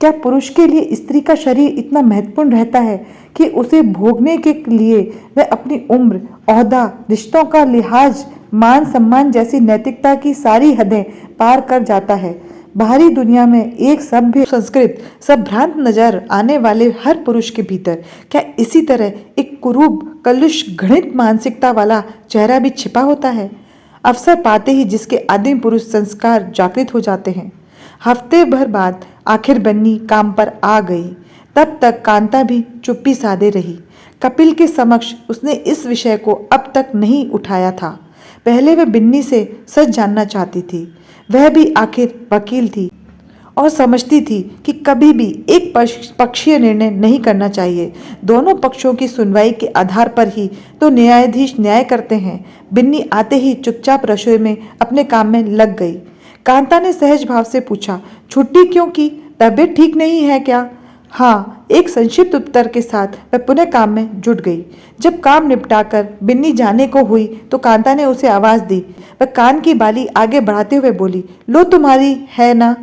क्या पुरुष के लिए स्त्री का शरीर इतना महत्वपूर्ण रहता है कि उसे भोगने के लिए वह अपनी उम्र, ओहदा, रिश्तों का लिहाज, मान सम्मान जैसी नैतिकता की सारी हदें पार कर जाता है? बाहरी दुनिया में एक सभ्य, संस्कृत, संभ्रांत नजर आने वाले हर पुरुष के भीतर क्या इसी तरह एक कुरूप, कलुष, घृणित मानसिकता वाला चेहरा भी छिपा होता है? अवसर पाते ही जिसके आदिम पुरुष संस्कार जागृत हो जाते हैं। हफ्ते भर बाद आखिर बन्नी काम पर आ गई। तब तक कांता भी चुप्पी साधे रही। कपिल के समक्ष उसने इस विषय को अब तक नहीं उठाया था। पहले वह बिन्नी से सच जानना चाहती थी। वह भी आखिर वकील थी और समझती थी कि कभी भी एक पक्षीय निर्णय नहीं करना चाहिए। दोनों पक्षों की सुनवाई के आधार पर ही तो न्यायाधीश न्याय करते हैं। बिन्नी आते ही चुपचाप रसोई में अपने काम में लग गई। कांता ने सहज भाव से पूछा, छुट्टी क्यों की? तबीयत ठीक नहीं है क्या? हाँ, एक संक्षिप्त उत्तर के साथ वह पुनः काम में जुट गई। जब काम निपटाकर बिन्नी जाने को हुई तो कांता ने उसे आवाज दी। वह कान की बाली आगे बढ़ाते हुए बोली, लो तुम्हारी है ना?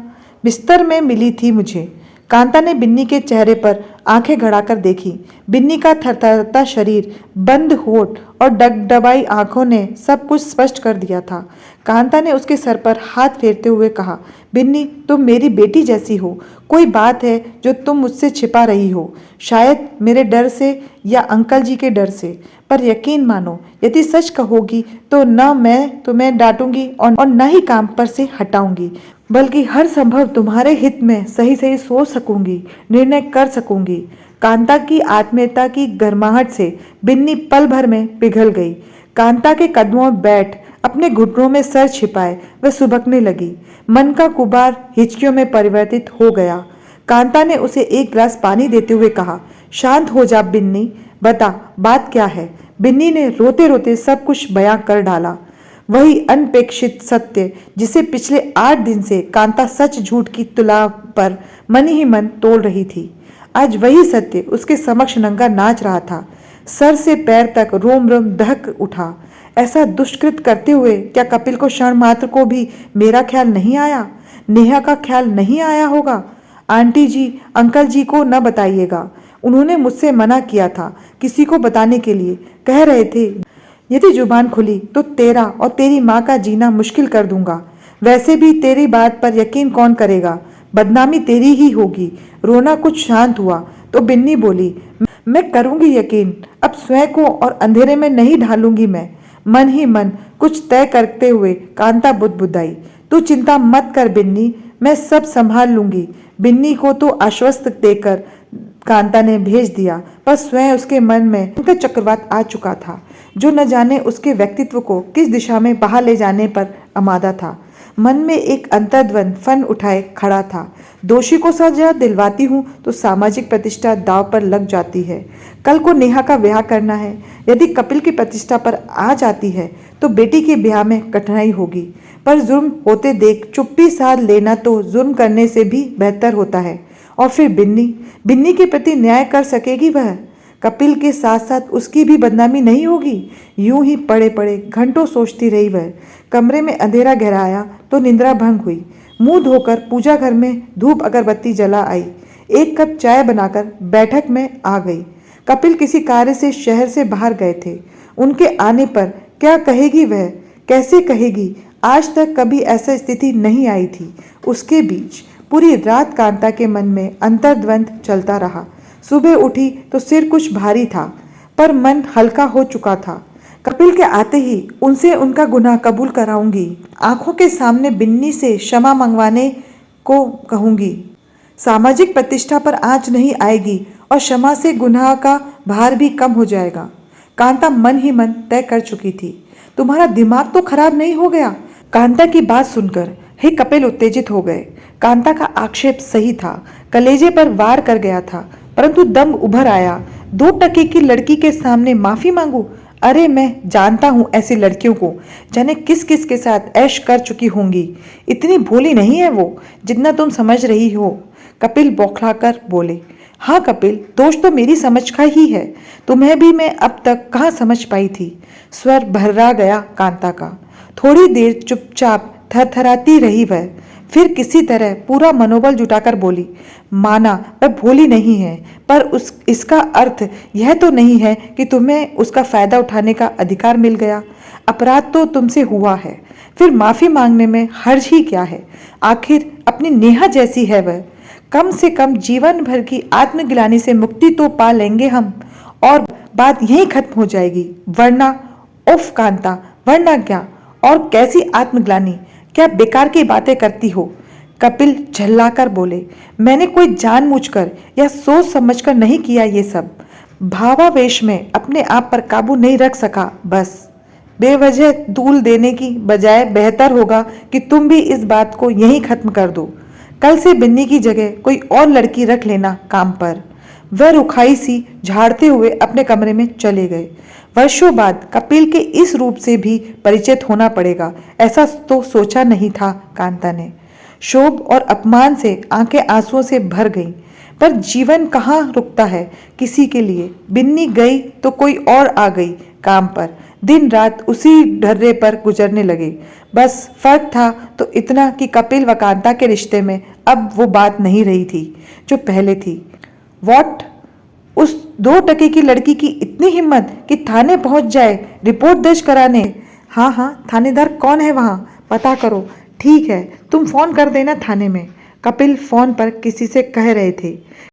बिस्तर में मिली थी मुझे। कांता ने बिन्नी के चेहरे पर आंखें गड़ाकर देखी। बिन्नी का थरथराता शरीर, बंद होठ और डगडगाई आंखों ने सब कुछ स्पष्ट कर दिया था। कांता ने उसके सर पर हाथ फेरते हुए कहा, बिन्नी, तुम मेरी बेटी जैसी हो। कोई बात है जो तुम मुझसे छिपा रही हो, शायद मेरे डर से या अंकल जी के डर से। पर यकीन मानो, यदि सच कहोगी तो न मैं तुम्हें डांटूंगी और न ही काम पर से हटाऊंगी, बल्कि हर संभव तुम्हारे हित में सही सही सोच सकूंगी, निर्णय कर सकूंगी। कांता की आत्मीयता की गर्माहट से बिन्नी पल भर में पिघल गई। कांता के कदमों में बैठ अपने घुटनों में सर छिपाए वह सुबकने लगी। मन का गुबार हिचकियों में परिवर्तित हो गया। कांता ने उसे एक गिलास पानी देते हुए कहा, शांत हो जा बिन्नी, बता बात क्या है? बिन्नी ने रोते रोते सब कुछ बयां कर डाला। वही अनपेक्षित सत्य जिसे पिछले 8 दिन से कांता सच झूठ की तुला पर मन ही मन तोल रही थी, आज वही सत्य उसके समक्ष नंगा नाच रहा था। सर से पैर तक रोम रोम दहक उठा। ऐसा दुष्कृत करते हुए क्या कपिल को क्षण मात्र को भी मेरा ख्याल नहीं आया? नेहा का ख्याल नहीं आया होगा? आंटी जी, अंकल जी को न बताइएगा, उन्होंने मुझसे मना किया था किसी को बताने के लिए। कह रहे थे यदि जुबान खुली तो तेरा और तेरी माँ का जीना मुश्किल कर दूंगा। वैसे भी तेरी बात पर यकीन कौन करेगा? बदनामी तेरी ही होगी। रोना कुछ शांत हुआ तो बिन्नी बोली, मैं करूंगी यकीन, अब स्वयं को और अंधेरे में नहीं ढालूंगी मैं। मन ही मन कुछ तय करते हुए कांता बुदबुदाई, तू चिंता मत कर बिन्नी, मैं सब संभाल लूंगी। बिन्नी को तो आश्वस्त देकर कांता ने भेज दिया, पर स्वयं उसके मन में उनका चक्रवात आ चुका था जो न जाने उसके व्यक्तित्व को किस दिशा में बहा ले जाने पर आमादा था। मन में एक अंतर्द्वंद फन उठाए खड़ा था। दोषी को सजा दिलवाती हूँ तो सामाजिक प्रतिष्ठा दाव पर लग जाती है। कल को नेहा का ब्याह करना है, यदि कपिल की प्रतिष्ठा पर आ जाती है तो बेटी के ब्याह में कठिनाई होगी। पर जुर्म होते देख चुप्पी साध लेना तो जुर्म करने से भी बेहतर होता है। और फिर बिन्नी के प्रति न्याय कर सकेगी वह? कपिल के साथ साथ उसकी भी बदनामी नहीं होगी? यूं ही पड़े पड़े घंटों सोचती रही वह। कमरे में अंधेरा गहराया तो निंद्रा भंग हुई। मुंह धोकर पूजा घर में धूप अगरबत्ती जला आई। एक कप चाय बनाकर बैठक में आ गई। कपिल किसी कार्य से शहर से बाहर गए थे। उनके आने पर क्या कहेगी वह, कैसे कहेगी? आज तक कभी ऐसा स्थिति नहीं आई थी। उसके बीच पूरी रात कांता के मन में अंतर्द्वंद चलता रहा। सुबह उठी तो सिर कुछ भारी था, पर मन हल्का हो चुका था। कपिल के आते ही उनसे उनका गुनाह कबूल कराऊंगी। आंखों के सामने बिन्नी से क्षमा मंगवाने को कहूंगी। सामाजिक प्रतिष्ठा पर आंच नहीं आएगी और क्षमा से गुनाह का भार भी कम हो जाएगा। कांता मन ही मन तय कर चुकी थी। तुम्हारा दिमाग तो खराब नहीं हो गया? कांता की बात सुनकर हे कपिल उत्तेजित हो गए। कांता का आक्षेप सही था, कलेजे पर वार कर गया था, परंतु दम उभर आया। 2 टके की लड़की के सामने माफी मांगू? अरे मैं जानता हूँ ऐसी लड़कियों को, जाने किस किस के साथ ऐश कर चुकी होंगी। इतनी भोली नहीं है वो जितना तुम समझ रही हो। कपिल बौखलाकर बोले, हाँ कपिल, दोष तो मेरी समझ का ही है। तुम्हें भी मैं अब तक कहाँ समझ पाई थी। स्वर भर्रा गया कांता का। थोड़ी देर चुपचाप थरथराती रही वह, फिर किसी तरह पूरा मनोबल जुटाकर बोली, माना वह भोली नहीं है, पर इसका अर्थ यह तो नहीं है कि तुम्हें उसका फायदा उठाने का अधिकार मिल गया। अपराध तो तुमसे हुआ है, फिर माफी मांगने में हर्ज ही क्या है? आखिर अपनी नेहा जैसी है वह। कम से कम जीवन भर की आत्मग्लानि से मुक्ति तो पा लेंगे हम, और बात यहीं खत्म हो जाएगी। वरना उफ कांता, वरना क्या? और कैसी आत्मग्लानि? क्या बेकार की बातें करती हो? कपिल झल्लाकर बोले, मैंने कोई जानबूझकर या सोच समझकर नहीं किया ये सब। भावावेश में अपने आप पर काबू नहीं रख सका बस। बेवजह धूल देने की बजाय बेहतर होगा कि तुम भी इस बात को यहीं खत्म कर दो। कल से बिन्नी की जगह कोई और लड़की रख लेना काम पर। वह रुखाई सी झाड़ते हुए अपने कमरे में चले गए। वर्षों बाद कपिल के इस रूप से भी परिचित होना पड़ेगा, ऐसा तो सोचा नहीं था कांता ने। शोभ और अपमान से आंखें आंसुओं से भर गईं। पर जीवन कहाँ रुकता है किसी के लिए? बिन्नी गई तो कोई और आ गई काम पर। दिन रात उसी ढर्रे पर गुजरने लगे। बस फर्क था तो इतना कि कपिल व कांता के रिश्ते में अब वो बात नहीं रही थी जो पहले थी। वॉट? उस 2 टके की लड़की की इतनी हिम्मत कि थाने पहुंच जाए रिपोर्ट दर्ज कराने? हाँ हाँ, थानेदार कौन है वहाँ, पता करो। ठीक है, तुम फोन कर देना थाने में, कपिल फोन पर किसी से कह रहे थे।